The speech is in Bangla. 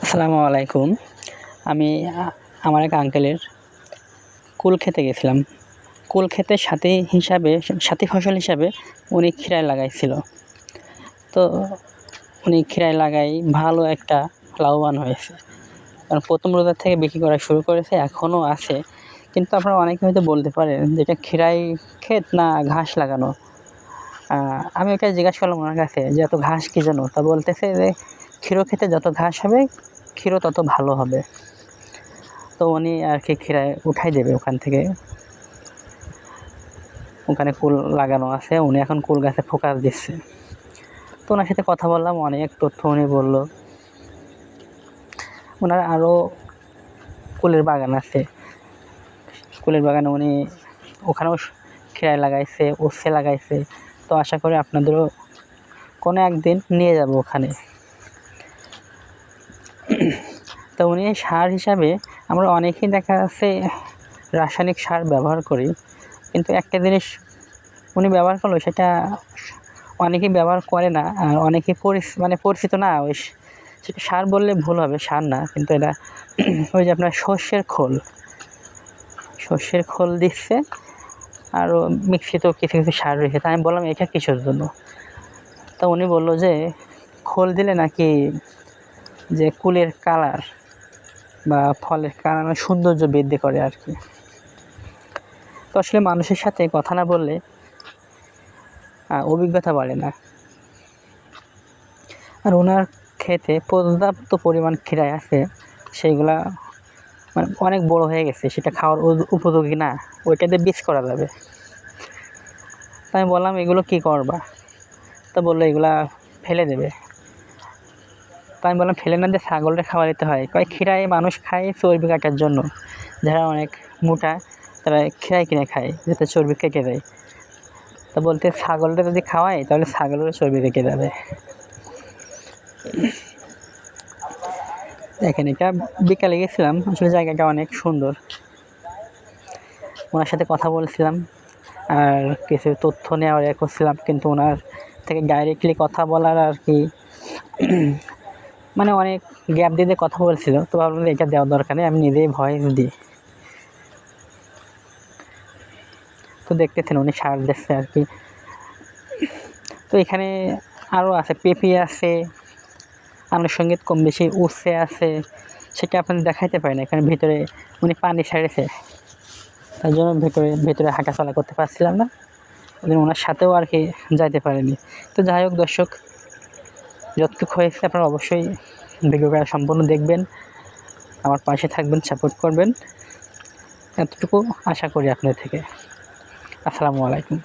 আসসালামু আলাইকুম। আমি আমার এক আঙ্কেলের কুল খেতে গেছিলাম। কুল ক্ষেতের সাথী ফসল হিসাবে উনি খিরায় লাগাইছিল। তো উনি খিরায় লাগাই ভালো একটা লাভবান হয়েছে। কারণ ১ম রোজার থেকে বিক্রি করা শুরু করেছে, এখনও আছে। কিন্তু আপনারা অনেকে হয়তো বলতে পারেন যে এটা খিরাই ক্ষেত না ঘাস লাগানো। আমি ওটা জিজ্ঞাসা করলাম ওনার কাছে যে এত ঘাস কী জন্য? তা বলতেছে যে ক্ষীর ক্ষেতে যত ঘাস হবে ক্ষীর তত ভালো হবে। তো উনি আর কি খিরায় উঠাই দেবে ওখান থেকে। ওখানে কুল লাগানো আছে, উনি এখন কুল গাছে ফোকাস দিচ্ছে। তো ওনার সাথে কথা বললাম, অনেক তথ্য উনি বলল। ওনার আরও কুলের বাগান আছে। কুলের বাগানে উনি ওখানেও খিরায় লাগাইছে, উচ্ছে লাগাইছে। তো আশা করি আপনাদেরও কোনো একদিন নিয়ে যাব ওখানে। তো উনি সার হিসাবে আমরা অনেকেই দেখা যাচ্ছে রাসায়নিক সার ব্যবহার করি, কিন্তু একটা জিনিস উনি ব্যবহার করলো সেটা অনেকেই ব্যবহার করে না, আর অনেকেই পরিচিত না। সেটা সার বললে ভুল হবে, সার না, কিন্তু এটা ওই যে আপনার সর্ষের খোল দিচ্ছে, আরও মিশ্রিত কিছু কিছু সার রয়েছে। তা আমি বললাম এটা কিসের জন্য? তা উনি বললো যে খোল দিলে নাকি যে কুলের কালার বা ফলের কালার সৌন্দর্য বৃদ্ধি করে আর কি। তো আসলে মানুষের সাথে কথা না বললে অভিজ্ঞতা বাড়ে না। আর ওনার ক্ষেতে পর্যাপ্ত পরিমাণ খিরায় আছে, সেইগুলা অনেক বড় হয়ে গেছে, সেটা খাওয়ার উপযোগী না, ওইটাতে বীজ করা যাবে। তাই আমি বললাম এগুলো কী করবা? তা বললো এগুলা ফেলে দেবে। তাই আমি বললাম ফেলে না দিয়ে ছাগলটা খাওয়া দিতে হয়। খিরায় মানুষ খায় চর্বি কাটার জন্য, যারা অনেক মোটা তারা খিরায় কিনে খায় যাতে চর্বি কেটে দেয়। তা বলতে ছাগলটা যদি খাওয়ায় তাহলে ছাগলেরও চর্বি কেটে যাবে। দেখেন, এটা বিকালে গেছিলাম, আসলে জায়গাটা অনেক সুন্দর। ওনার সাথে কথা বলছিলাম আর কিছু তথ্য নেওয়ার করছিলাম, কিন্তু ওনার থেকে ডাইরেক্টলি কথা বলার আর কি অনেক গ্যাপ দিয়ে কথা বলছিল। তো ভাবলাম এটা দেওয়ার দরকার নেই, আমি নিজেই ভয়েস দিই। তো দেখতেছেন উনি সার দিচ্ছে আর কি। তো এখানে আরও আছে, পেঁপে আছে, আনুষঙ্গিক কম বেশি উচ্ছে আছে, সেটা আপনাদের দেখাইতে পারি না। এখানে ভিতরে উনি পানি ছেড়েছে, তার জন্য ভেতরে হাঁটাচলা করতে পারছিলাম না, ওনার সাথেও আর কি যাইতে পারিনি। তো যাই হোক দর্শক, যতটুকু হয়েছে আপনারা অবশ্যই ভিডিওটা সম্পূর্ণ দেখবেন, আমার পাশে থাকবেন, সাপোর্ট করবেন, এতটুকু আশা করি আপনাদের থেকে। আসসালামু আলাইকুম।